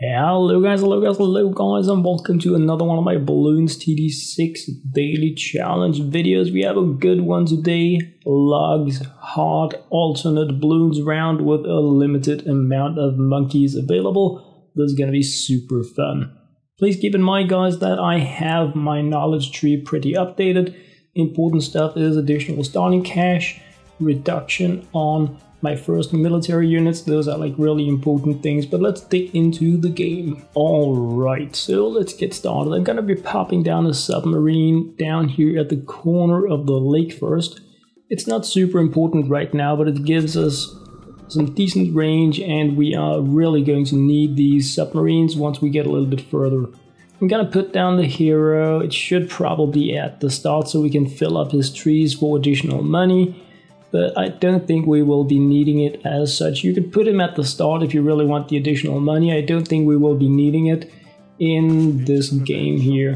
Hello guys, and welcome to another one of my Bloons TD6 daily challenge videos. We have a good one today. Logs hard alternate balloons round with a limited amount of monkeys available. This is gonna be super fun. Please keep in mind, guys, that I have my knowledge tree pretty updated. Important stuff is additional starting cash, reduction on my first military units. Those are like really important things, but let's dig into the game. Alright, so let's get started. I'm gonna be popping down a submarine down here at the corner of the lake first. It's not super important right now, but it gives us some decent range, and we are really going to need these submarines once we get a little bit further. I'm gonna put down the hero. It should probably be at the start so we can fill up his trees for additional money. But I don't think we will be needing it as such. You could put him at the start if you really want the additional money. I don't think we will be needing it in this game here.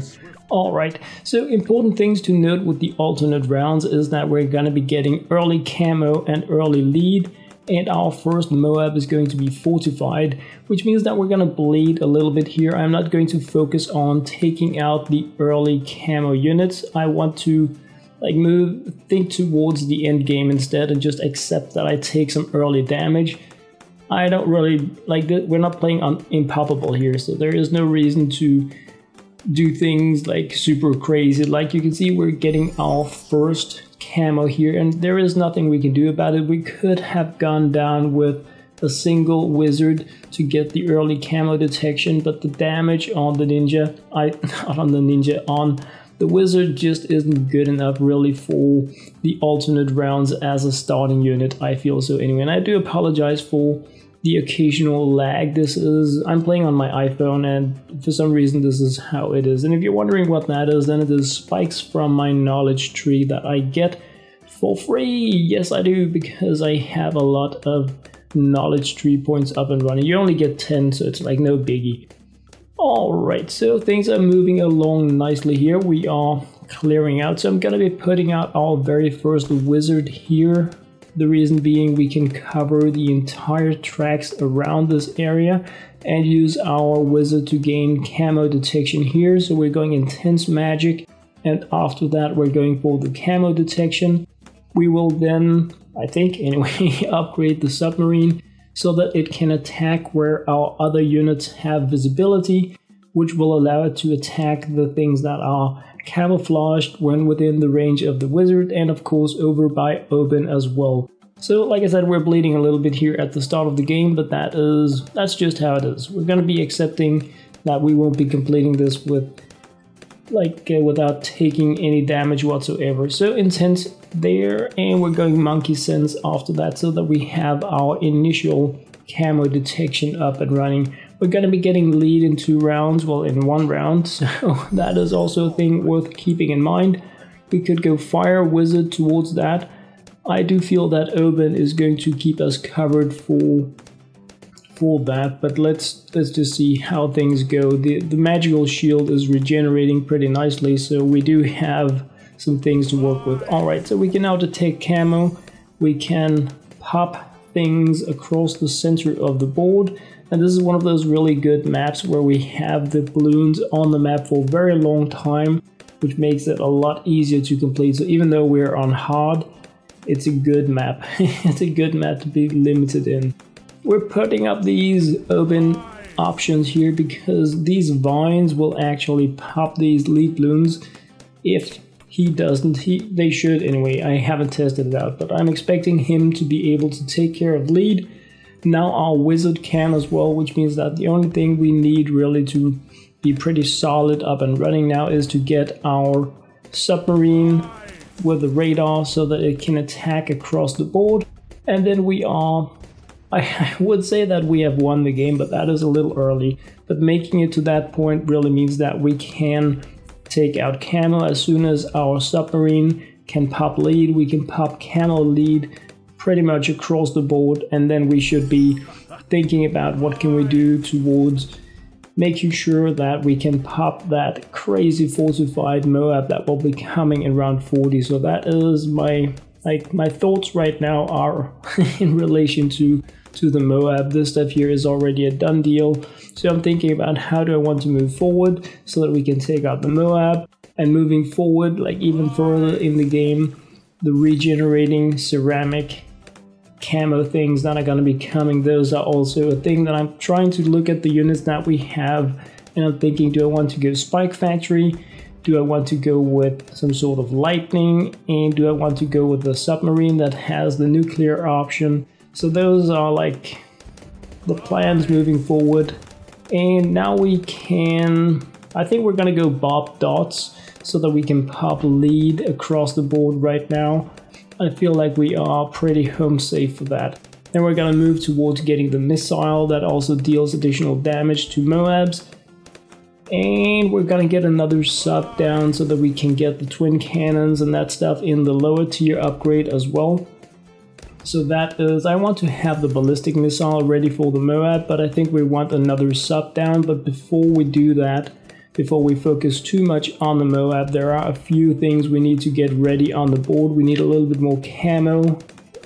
Alright, so important things to note with the alternate rounds is that we're going to be getting early camo and early lead. And our first Moab is going to be fortified, which means that we're going to bleed a little bit here. I'm not going to focus on taking out the early camo units. I want to think towards the end game instead and just accept that I take some early damage. I don't really like that. We're not playing on impalpable here, so there is no reason to do things like super crazy. Like you can see, we're getting our first camo here, and there is nothing we can do about it. We could have gone down with a single wizard to get the early camo detection, but the damage on the ninja, on the wizard just isn't good enough really for the alternate rounds as a starting unit, I feel so anyway. And I do apologize for the occasional lag. I'm playing on my iPhone, and for some reason this is how it is. And if you're wondering what that is, then it is spikes from my knowledge tree that I get for free. Yes, I do, because I have a lot of knowledge tree points up and running. You only get 10, so it's like no biggie. Alright, so things are moving along nicely here. We are clearing out, so I'm going to be putting out our very first wizard here. The reason being, we can cover the entire tracks around this area and use our wizard to gain camo detection here. So we're going intense magic, and after that we're going for the camo detection. We will then, I think anyway, upgrade the submarine so that it can attack where our other units have visibility, which will allow it to attack the things that are camouflaged when within the range of the wizard, and of course over by Obyn as well. So like I said, we're bleeding a little bit here at the start of the game, but that's just how it is. We're going to be accepting that we won't be completing this without taking any damage whatsoever. So intense there, and we're going monkey sense after that so that we have our initial camo detection up and running. We're going to be getting lead in 2 rounds, well, in 1 round, so that is also a thing worth keeping in mind. We could go fire wizard towards that. I do feel that Obyn is going to keep us covered for that, but let's just see how things go. The magical shield is regenerating pretty nicely, so we do have some things to work with. Alright, so we can now detect camo. We can pop things across the center of the board, and this is one of those really good maps where we have the balloons on the map for a very long time, which makes it a lot easier to complete. So even though we're on hard, it's a good map. It's a good map to be limited in. We're putting up these Obyn options here because these vines will actually pop these lead balloons. If he doesn't, they should anyway. I haven't tested it out, but I'm expecting him to be able to take care of lead. Now our wizard can as well, which means that the only thing we need really to be pretty solid up and running now is to get our submarine with the radar so that it can attack across the board. And then we are, I would say that we have won the game, but that is a little early. But making it to that point really means that we can take out camo as soon as our submarine can pop lead. We can pop camo lead pretty much across the board, and then we should be thinking about what can we do towards making sure that we can pop that crazy fortified Moab that will be coming in round 40. So that is my thoughts right now are in relation to the Moab. This stuff here is already a done deal. So I'm thinking about how do I want to move forward so that we can take out the Moab, and moving forward, like even further in the game, the regenerating ceramic camo things that are going to be coming, those are also a thing that I'm trying to look at the units that we have, and I'm thinking, do I want to go Spike Factory? Do I want to go with some sort of lightning? And do I want to go with the submarine that has the nuclear option? So those are like the plans moving forward. And now we can, I think we're gonna go Bob Dots so that we can pop lead across the board right now. I feel like we are pretty home safe for that. Then we're gonna move towards getting the missile that also deals additional damage to Moabs. And we're gonna get another sub down so that we can get the twin cannons and that stuff in the lower tier upgrade as well. So that is, I want to have the ballistic missile ready for the Moab, but I think we want another sub down. But before we do that, before we focus too much on the Moab, there are a few things we need to get ready on the board. We need a little bit more camo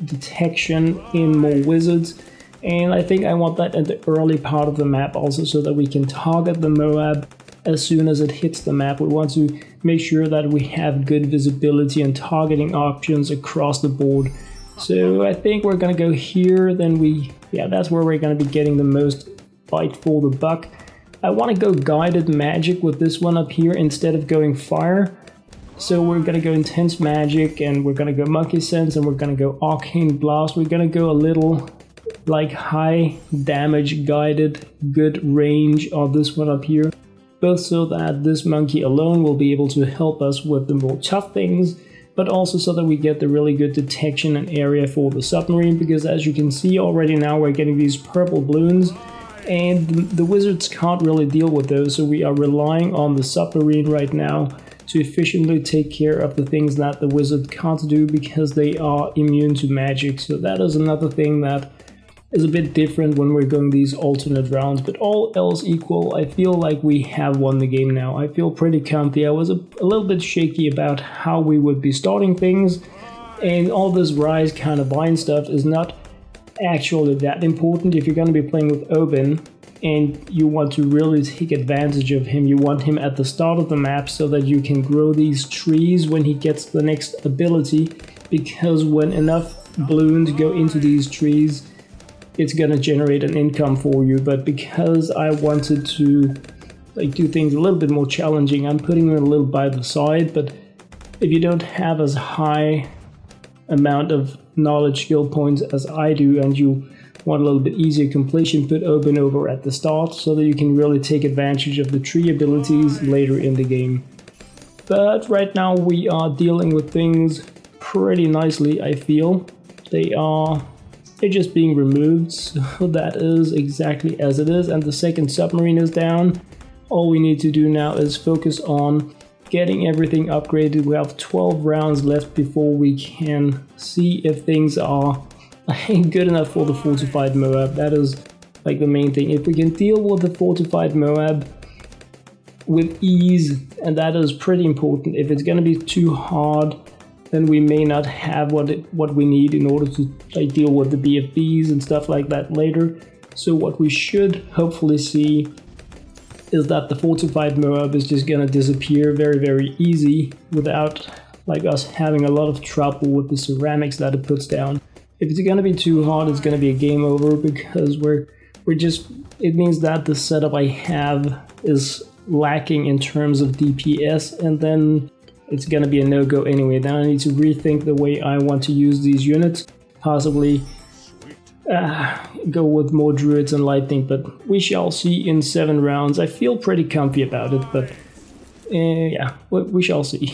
detection in more wizards, and I think I want that at the early part of the map also, so that we can target the Moab as soon as it hits the map. We want to make sure that we have good visibility and targeting options across the board. So I think we're gonna go here, then that's where we're gonna be getting the most bite for the buck. I want to go guided magic with this one up here instead of going fire. So we're gonna go intense magic, and we're gonna go monkey sense, and we're gonna go arcane blast. We're gonna go a little like high damage guided, good range of this one up here, both so that this monkey alone will be able to help us with the more tough things, but also so that we get the really good detection and area for the submarine, because as you can see already now, we're getting these purple balloons, and the wizards can't really deal with those, so we are relying on the submarine right now to efficiently take care of the things that the wizard can't do, because they are immune to magic. So that is another thing that is a bit different when we're going these alternate rounds, but all else equal, I feel like we have won the game now. I feel pretty comfy. I was a little bit shaky about how we would be starting things, and all this rise kind of bind stuff is not actually that important. If you're going to be playing with Obyn and you want to really take advantage of him, you want him at the start of the map so that you can grow these trees when he gets the next ability, because when enough balloons go into these trees, it's gonna generate an income for you. But because I wanted to do things a little bit more challenging, I'm putting it a little by the side. But if you don't have as high amount of knowledge skill points as I do, and you want a little bit easier completion, put Obyn over at the start so that you can really take advantage of the tree abilities later in the game. But right now we are dealing with things pretty nicely, I feel. They're just being removed, so that is exactly as it is, and the second submarine is down. All we need to do now is focus on getting everything upgraded. We have 12 rounds left before we can see if things are good enough for the fortified Moab. That is like the main thing. If we can deal with the fortified Moab with ease, and that is pretty important. If it's going to be too hard, then we may not have what we need in order to deal with the BFBs and stuff like that later. So what we should hopefully see is that the fortified Moab is just gonna disappear very, very easy without us having a lot of trouble with the ceramics that it puts down. If it's gonna be too hard, it's gonna be a game over, because it means that the setup I have is lacking in terms of DPS, and then it's gonna be a no-go anyway. Then I need to rethink the way I want to use these units, possibly go with more druids and lightning, but we shall see in 7 rounds. I feel pretty comfy about it, but yeah, we shall see.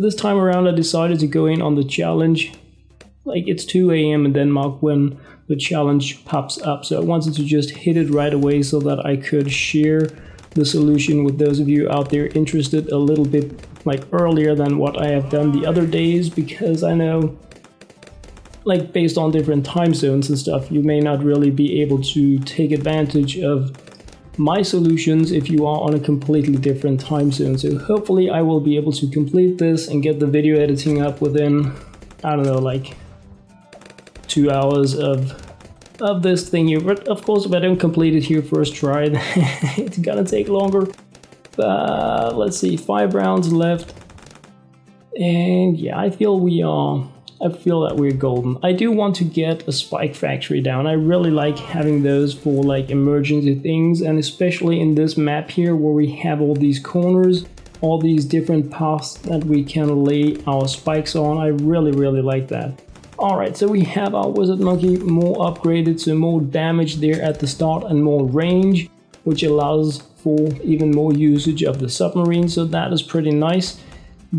This time around I decided to go in on the challenge. It's 2 AM in Denmark when the challenge pops up, so I wanted to just hit it right away so that I could share the solution with those of you out there interested a little bit earlier than what I have done the other days, because I know based on different time zones and stuff, you may not really be able to take advantage of my solutions if you are on a completely different time zone. So hopefully I will be able to complete this and get the video editing up within, I don't know, 2 hours of of this thing here. But of course, if I don't complete it here first try, it's gonna take longer. But let's see, 5 rounds left. And yeah, I feel that we're golden. I do want to get a spike factory down. I really like having those for like emergency things, and especially in this map here where we have all these corners, all these different paths that we can lay our spikes on. I really like that. Alright, so we have our wizard monkey more upgraded, so more damage there at the start and more range, which allows for even more usage of the submarine, so that is pretty nice.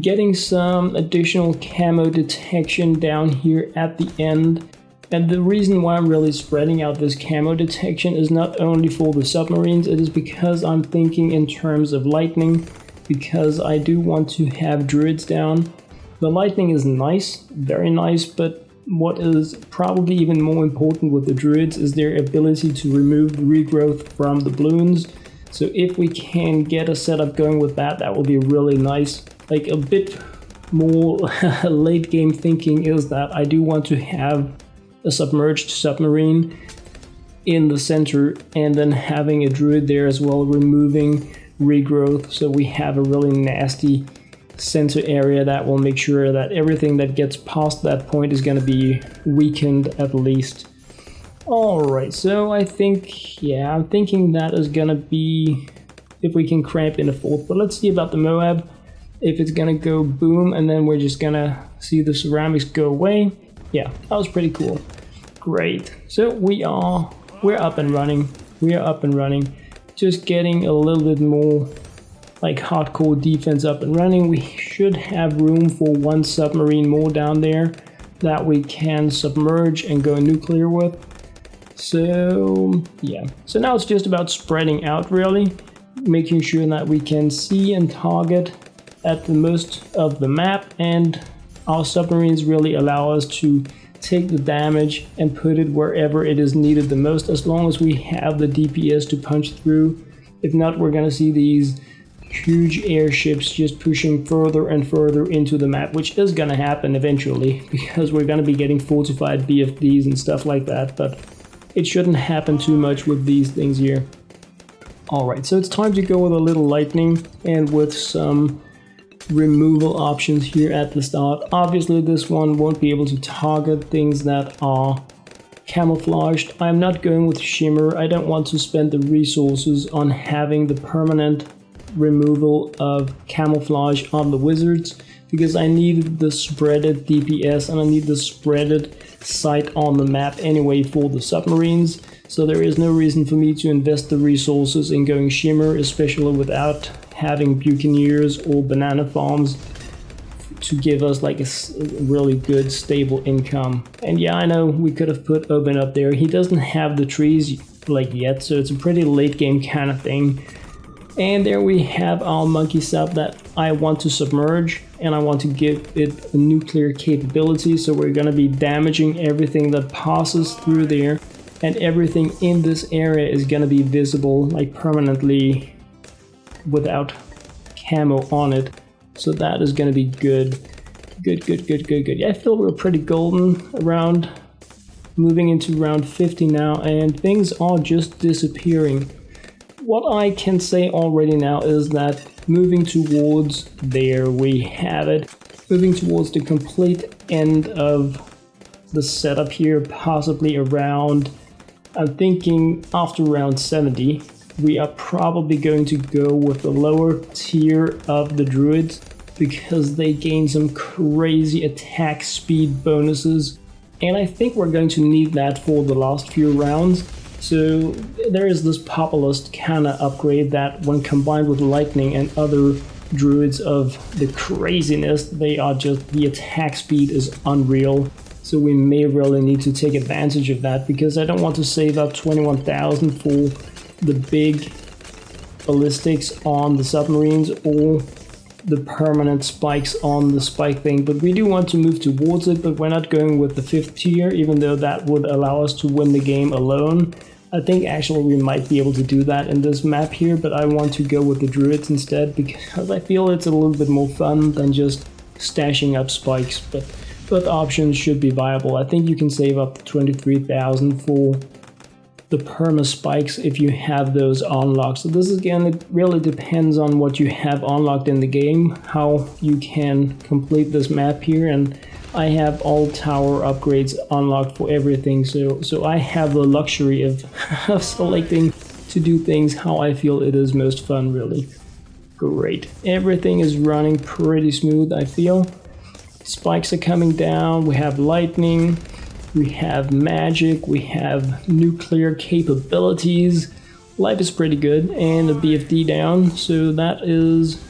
Getting some additional camo detection down here at the end. And the reason why I'm really spreading out this camo detection is not only for the submarines, it is because I'm thinking in terms of lightning, because I do want to have druids down. The lightning is nice, very nice, but what is probably even more important with the druids is their ability to remove the regrowth from the balloons. So if we can get a setup going with that, that will be really nice. Like a bit more late game thinking is that I do want to have a submerged submarine in the center and then having a druid there as well, removing regrowth, so we have a really nasty center area that will make sure that everything that gets past that point is going to be weakened at least. Alright, so I think, yeah, I'm thinking that is going to be if we can cramp in a fourth, but let's see about the Moab. If it's gonna go boom and then we're just gonna see the ceramics go away. Yeah, that was pretty cool. Great. So we're up and running. We are up and running. Just getting a little bit more like hardcore defense up and running. We should have room for 1 submarine more down there that we can submerge and go nuclear with. So yeah. So now it's just about spreading out really, making sure that we can see and target at the most of the map, and our submarines really allow us to take the damage and put it wherever it is needed the most, as long as we have the DPS to punch through. If not, we're gonna see these huge airships just pushing further and further into the map, which is gonna happen eventually because we're gonna be getting fortified BFDs and stuff like that, but it shouldn't happen too much with these things here. Alright, so it's time to go with a little lightning and with some removal options here at the start. Obviously this one won't be able to target things that are camouflaged. I'm not going with shimmer. I don't want to spend the resources on having the permanent removal of camouflage on the wizards, because I need the spreaded DPS and I need the spreaded sight on the map anyway for the submarines. So there is no reason for me to invest the resources in going shimmer, especially without having buccaneers or banana farms to give us like a really good stable income. And yeah, I know we could have put Obyn up there. He doesn't have the trees like yet, so it's a pretty late game kind of thing. And there we have our monkey sub that I want to submerge, and I want to give it a nuclear capability, so we're gonna be damaging everything that passes through there, and everything in this area is gonna be visible like permanently without camo on it. So that is gonna be good. Good. Yeah, I feel we're pretty golden around, moving into round 50 now, and things are just disappearing. What I can say already now is that moving towards, there we have it, moving towards the complete end of the setup here, possibly around, I'm thinking after round 70, we are probably going to go with the lower tier of the druids, because they gain some crazy attack speed bonuses, and I think we're going to need that for the last few rounds. So there is this populist kind of upgrade that, when combined with lightning and other druids of the craziness, they are just, the attack speed is unreal. So we may really need to take advantage of that, because I don't want to save up 21,000 for the big ballistics on the submarines or the permanent spikes on the spike thing, but we do want to move towards it, but we're not going with the 5th tier, even though that would allow us to win the game alone. I think actually we might be able to do that in this map here, but I want to go with the druids instead, because I feel it's a little bit more fun than just stashing up spikes. But Both options should be viable. I think you can save up to 23,000 for the perma spikes if you have those unlocked. So this is, again, it really depends on what you have unlocked in the game, how you can complete this map here. And I have all tower upgrades unlocked for everything, so I have the luxury of, of selecting to do things how I feel it is most fun, really. Great. Everything is running pretty smooth, I feel. Spikes are coming down, we have lightning, we have magic, we have nuclear capabilities. Life is pretty good, and a BFD down, so that is...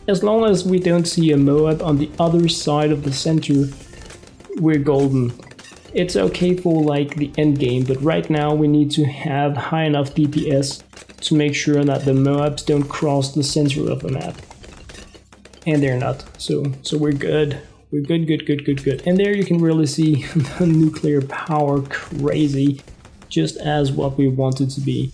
As long as we don't see a Moab on the other side of the center, we're golden. It's okay for like the end game, but right now we need to have high enough DPS to make sure that the Moabs don't cross the center of the map. And they're not, so we're good. We're good. And there you can really see the nuclear power crazy, just as what we want it to be.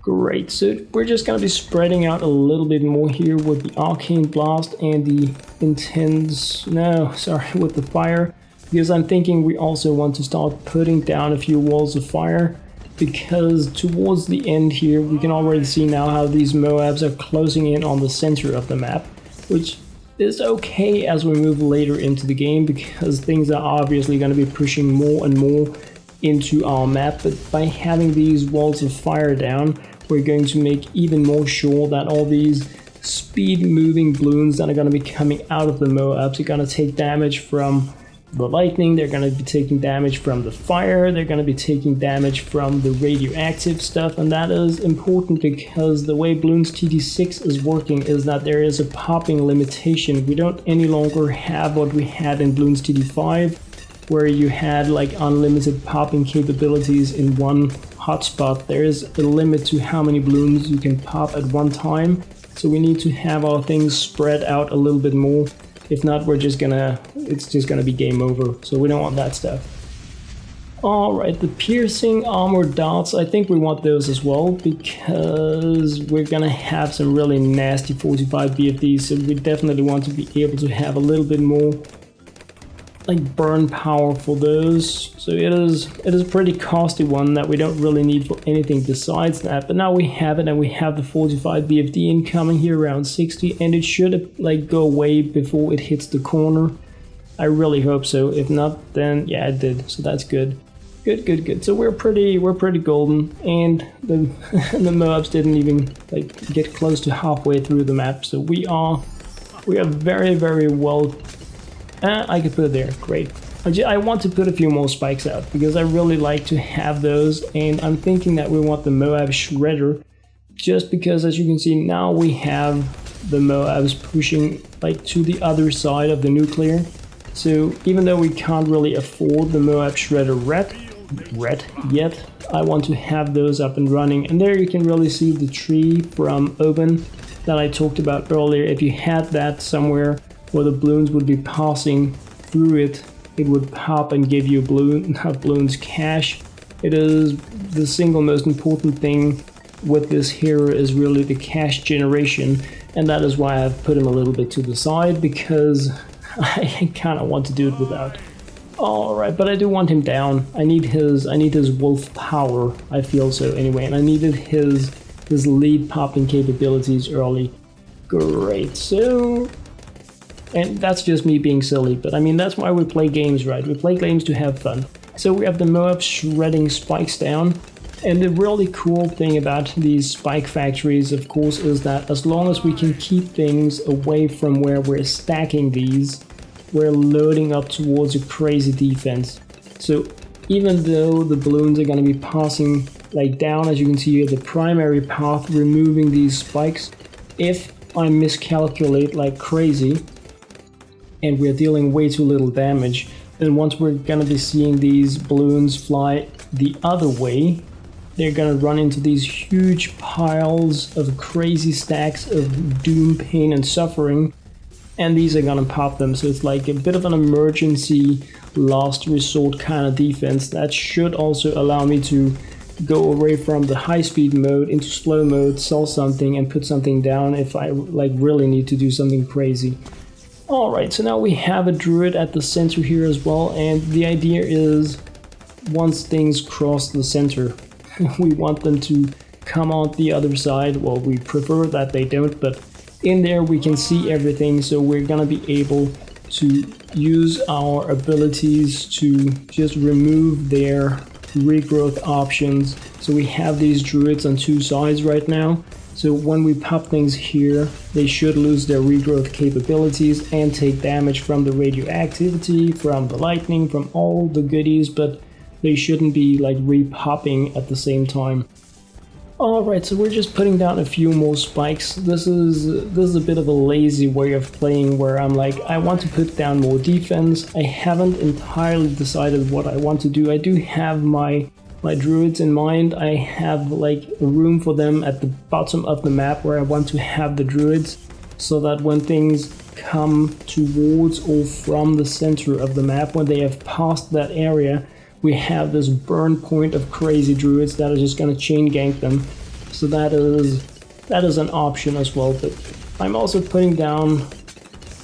Great, so we're just gonna be spreading out a little bit more here with the arcane blast and the intense, with the fire, because I'm thinking we also want to start putting down a few walls of fire, because towards the end here we can already see now how these Moabs are closing in on the center of the map, which is okay as we move later into the game, because things are obviously going to be pushing more and more into our map. But by having these walls of fire down, we're going to make even more sure that all these speed moving balloons that are going to be coming out of the Moabs are going to take damage from the lightning, they're going to be taking damage from the fire, they're going to be taking damage from the radioactive stuff. And that is important because the way Bloons TD6 is working is that there is a popping limitation. We don't any longer have what we had in Bloons TD5, where you had like unlimited popping capabilities in one hotspot. There is a limit to how many balloons you can pop at one time, so we need to have our things spread out a little bit more. If not, it's just gonna be game over, so we don't want that stuff. Alright, the piercing armor darts, I think we want those as well, because we're gonna have some really nasty 45 BFDs, so we definitely want to be able to have a little bit more like burn power for those. So it is a pretty costly one that we don't really need for anything besides that, but now we have it, and we have the 45 BFD incoming here around 60, and it should like go away before it hits the corner. I really hope so. If not, then yeah, it did, so that's good. Good. So we're pretty golden, and the the Moabs didn't even like get close to halfway through the map, so we are very well. I could put it there, great. I want to put a few more spikes out, because I really like to have those, and I'm thinking that we want the Moab Shredder, just because as you can see now we have the Moabs pushing like to the other side of the nuclear. So even though we can't really afford the Moab Shredder red yet, I want to have those up and running. And there you can really see the tree from Obyn that I talked about earlier. If you had that somewhere where the balloons would be passing through it, it would pop and give you balloons cash. It is the single most important thing with this hero is really the cash generation, and that is why I've put him a little bit to the side, because I kind of want to do it without. Alright, but I do want him down. I need his wolf power, I feel so anyway, and I needed his lead popping capabilities early. Great, so... And that's just me being silly, but I mean, that's why we play games, right? We play games to have fun. So we have the Moab shredding spikes down. And the really cool thing about these spike factories, of course, is that as long as we can keep things away from where we're stacking these, we're loading up towards a crazy defense. So even though the balloons are going to be passing like down, as you can see here, the primary path, removing these spikes, if I miscalculate like crazy, and we're dealing way too little damage, then once we're gonna be seeing these balloons fly the other way, they're gonna run into these huge piles of crazy stacks of doom, pain, and suffering, and these are gonna pop them. So it's like a bit of an emergency last resort kind of defense that should also allow me to go away from the high speed mode into slow mode, sell something, and put something down if I like really need to do something crazy. Alright, so now we have a druid at the center here as well, and the idea is once things cross the center, we want them to come out the other side. Well, we prefer that they don't, but in there we can see everything, so we're gonna be able to use our abilities to just remove their regrowth options. So we have these druids on two sides right now. So when we pop things here, they should lose their regrowth capabilities and take damage from the radioactivity, from the lightning, from all the goodies, but they shouldn't be like re-popping at the same time. Alright, so we're just putting down a few more spikes. This is a bit of a lazy way of playing where I'm like, I want to put down more defense. I haven't entirely decided what I want to do. I do have my druids in mind. I have like a room for them at the bottom of the map where I want to have the druids, so that when things come towards or from the center of the map, when they have passed that area, we have this burn point of crazy druids that are just gonna chain gank them. So that is an option as well, but I'm also putting down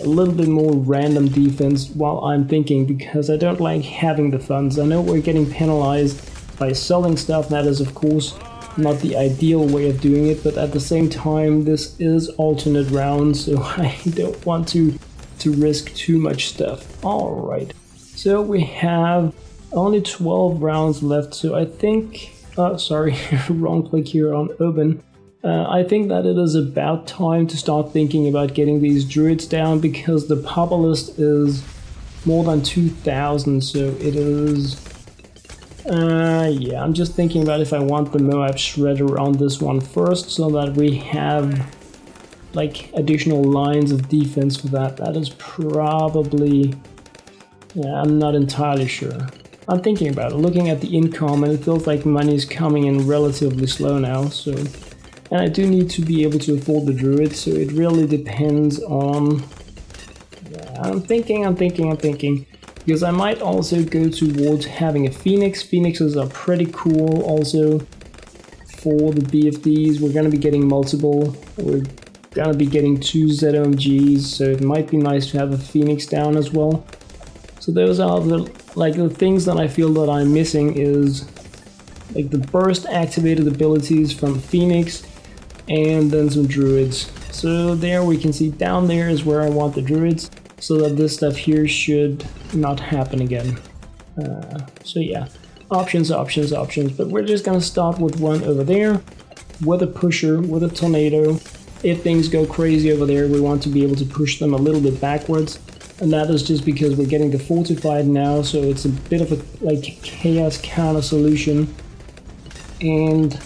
a little bit more random defense while I'm thinking, because I don't like having the funds. I know we're getting penalized by selling stuff. That is of course not the ideal way of doing it, but at the same time this is alternate rounds, so I don't want to risk too much stuff. Alright, so we have only 12 rounds left, so I think, sorry, wrong click here on Obyn. I think that it is about time to start thinking about getting these druids down, because the popper list is more than 2,000, so it is, yeah, I'm just thinking about if I want the Moab Shredder on this one first, so that we have like additional lines of defense for that. That is probably, yeah, I'm not entirely sure. I'm thinking about it, looking at the income, and it feels like money is coming in relatively slow now, so... And I do need to be able to afford the druids, so it really depends on... Yeah, I'm thinking, because I might also go towards having a phoenix. Phoenixes are pretty cool also for the BFDs. We're gonna be getting multiple, we're gonna be getting 2 ZOMGs, so it might be nice to have a phoenix down as well. So those are the things that I feel that I'm missing, is like the burst activated abilities from Phoenix and then some druids. So there we can see down there is where I want the druids, so that this stuff here should not happen again. So yeah, options, but we're just gonna start with one over there, with a pusher, with a tornado. If things go crazy over there, we want to be able to push them a little bit backwards. And that is just because we're getting the fortified now, so it's a bit of a like chaos kind of solution. And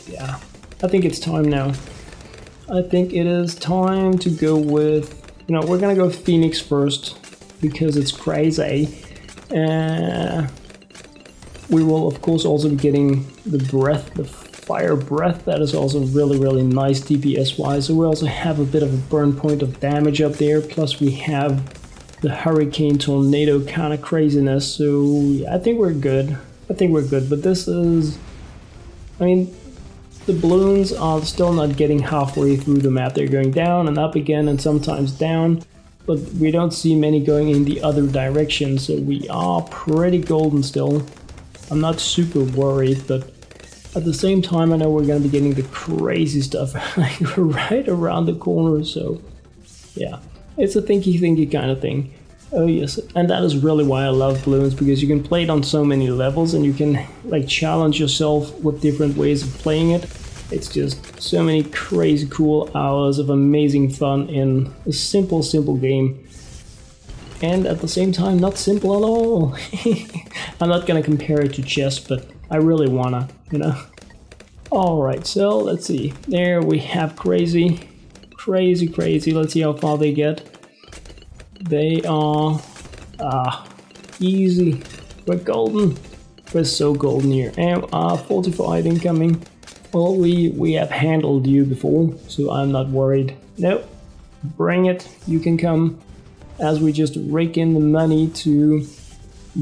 yeah, I think it's time now. I think it is time to go with, you know, we're gonna go Phoenix first because it's crazy. We will of course also be getting the breath, the fire breath. That is also really nice DPS wise. So we also have a bit of a burn point of damage up there, plus we have the hurricane tornado kind of craziness. So yeah, I think we're good. But this is, I mean, the balloons are still not getting halfway through the map. They're going down and up again and sometimes down, but we don't see many going in the other direction, so we are pretty golden still. I'm not super worried, but at the same time I know we're gonna be getting the crazy stuff like right around the corner, so yeah. It's a thinky kind of thing. Oh yes, and that is really why I love Bloons, because you can play it on so many levels and you can like challenge yourself with different ways of playing it. It's just so many crazy cool hours of amazing fun in a simple game. And at the same time, not simple at all. I'm not gonna compare it to chess, but I really wanna, you know. Alright, so let's see. There we have crazy. Let's see how far they get. They are easy. We're golden. We're so golden here. And fortified incoming. Well, we have handled you before, so I'm not worried. Nope. Bring it. You can come. As we just rake in the money to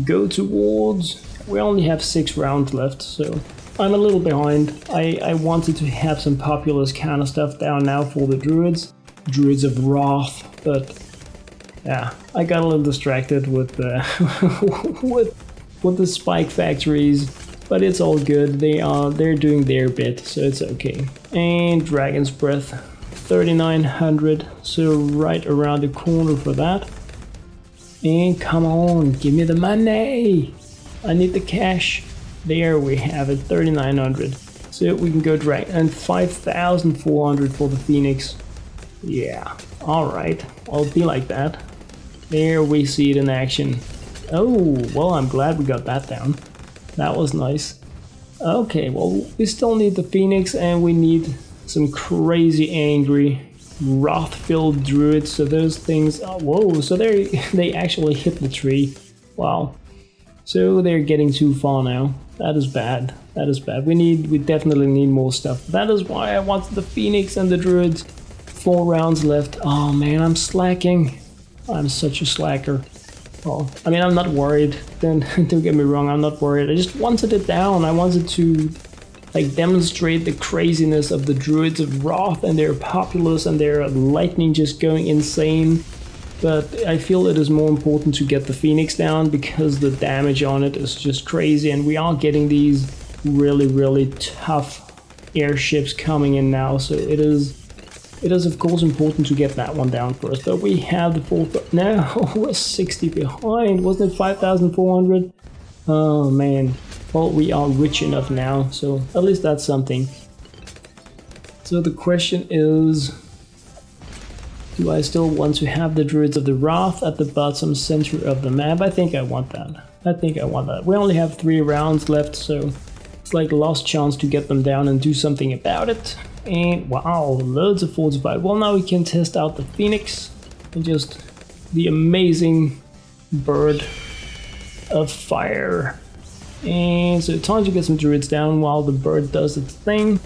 go towards. We only have 6 rounds left, so I'm a little behind. I wanted to have some populous kind of stuff down now for the druids. Druids of Wrath, but Yeah, I got a little distracted with the with the Spike Factories, but it's all good. They're doing their bit, so it's okay. And Dragon's Breath, 3,900, so right around the corner for that. And come on, give me the money! I need the cash. There we have it, 3,900. So we can go Dragon, and 5,400 for the Phoenix. Yeah, alright, I'll be like that. There we see it in action. Oh, well, I'm glad we got that down. That was nice. Okay, well, we still need the Phoenix, and we need some crazy angry wrath-filled druids. So those things, oh, whoa, so they actually hit the tree. Wow. So they're getting too far now. That is bad. That is bad. We definitely need more stuff. That is why I wanted the Phoenix and the druids. 4 rounds left. Oh man, I'm slacking. I'm such a slacker. Oh, I mean, I'm not worried. Don't get me wrong, I'm not worried. I just wanted it down. I wanted to like demonstrate the craziness of the druids of Wrath and their populace and their lightning just going insane. But I feel it is more important to get the Phoenix down because the damage on it is just crazy, and we are getting these really tough airships coming in now, so it is of course important to get that one down first. But we have the 4th. No, we're 60 behind. Wasn't it 5,400? Oh man. Well, we are rich enough now, so at least that's something. So the question is, do I still want to have the Druids of the Wrath at the bottom center of the map? I think I want that. I think I want that. We only have 3 rounds left, so it's like a lost chance to get them down and do something about it. And wow, loads of fortified. Well, now we can test out the Phoenix and just the amazing bird of fire. And so time to get some druids down while the bird does its thing.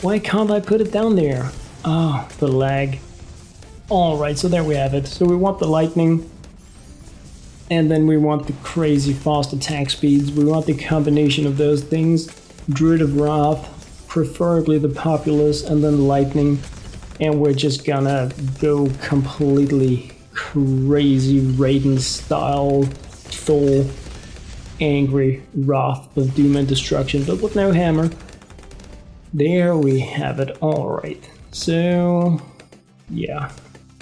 Why can't I put it down there? Ah, the lag. Alright, so there we have it. So we want the lightning, and then we want the crazy fast attack speeds. We want the combination of those things. Druid of Wrath, preferably the populace, and then lightning. And we're just gonna go completely crazy Raiden style Thor angry Wrath of Doom and Destruction, but with no hammer. There we have it. Alright, so yeah,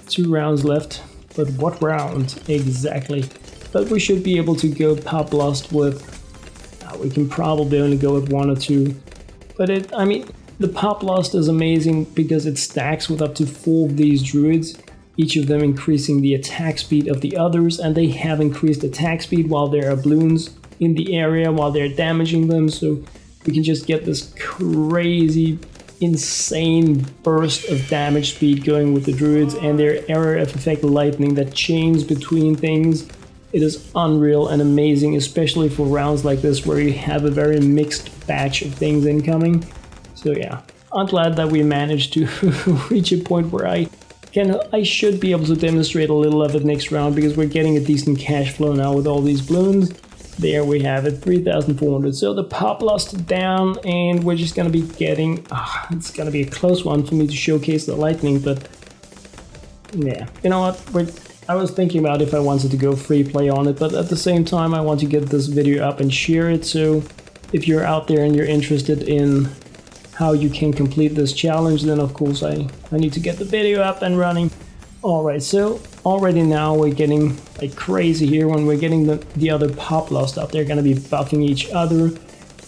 2 rounds left, but what round exactly? But we should be able to go Pop Blast with, we can probably only go with 1 or 2, but I mean, the Pop Blast is amazing because it stacks with up to 4 of these druids, each of them increasing the attack speed of the others, and they have increased attack speed while there are balloons in the area while they're damaging them, so we can just get this crazy insane burst of damage speed going with the druids and their area of effect lightning that chains between things. It is unreal and amazing, especially for rounds like this where you have a very mixed batch of things incoming. So yeah, I'm glad that we managed to reach a point where I should be able to demonstrate a little of it next round, because we're getting a decent cash flow now with all these balloons. There we have it, 3,400. So the Pop Blast down, and we're just gonna be getting, it's gonna be a close one for me to showcase the lightning, but yeah, you know what, I was thinking about if I wanted to go free play on it, but at the same time I want to get this video up and share it, so if you're out there and you're interested in how you can complete this challenge, then of course I need to get the video up and running. Alright, so already now we're getting like crazy here when we're getting the other Pop Blast up. They're gonna be buffing each other,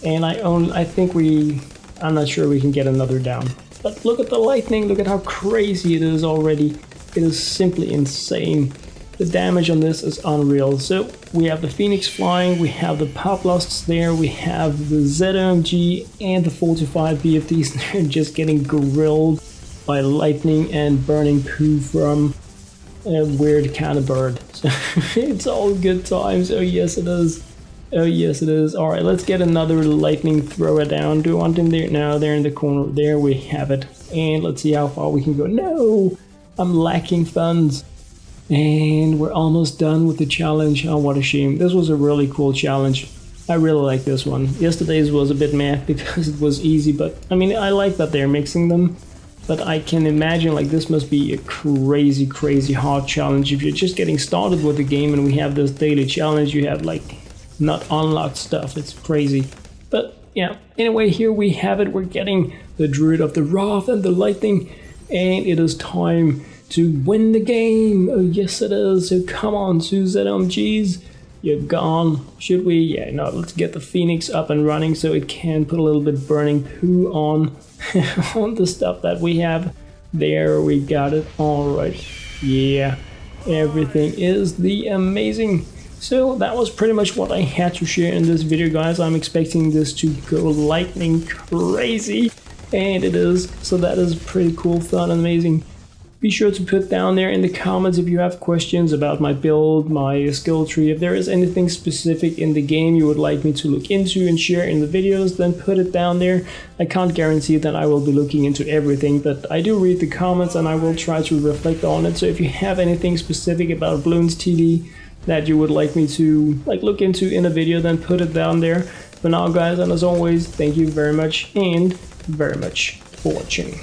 and I'm not sure we can get another down. But look at the lightning, look at how crazy it is already. It is simply insane. The damage on this is unreal. So we have the Phoenix flying, we have the Pop Blasts there, we have the ZOMG and the fortified BFDs. They're just getting grilled by lightning and burning poo from a weird kind of bird. So it's all good times. Oh yes it is. Oh yes it is. Alright, let's get another lightning thrower down. Do I want him there? No, they're in the corner. There we have it. And let's see how far we can go. No! I'm lacking funds. And we're almost done with the challenge. Oh, what a shame. This was a really cool challenge. I really like this one. Yesterday's was a bit meh because it was easy, but I mean, I like that they're mixing them. but I can imagine like this must be a crazy hard challenge if you're just getting started with the game and we have this daily challenge. You have like not unlocked stuff. It's crazy. But yeah, anyway, here we have it. We're getting the Druid of the Wrath and the Lightning, and it is time to win the game. Oh yes it is. So come on, ZMGs, you're gone. Should we? Yeah, no, let's get the Phoenix up and running so it can put a little bit burning poo on on the stuff that we have. There, we got it. All right, yeah, everything is the amazing. So that was pretty much what I had to share in this video, guys. I'm expecting this to go lightning crazy, and it is. So that is pretty cool, fun, and amazing. Be sure to put down there in the comments if you have questions about my build, my skill tree. If there is anything specific in the game you would like me to look into and share in the videos, then put it down there. I can't guarantee that I will be looking into everything, but I do read the comments and I will try to reflect on it. So if you have anything specific about Bloons TD that you would like me to look into in a video, then put it down there. For now, guys, and as always, thank you very much for watching.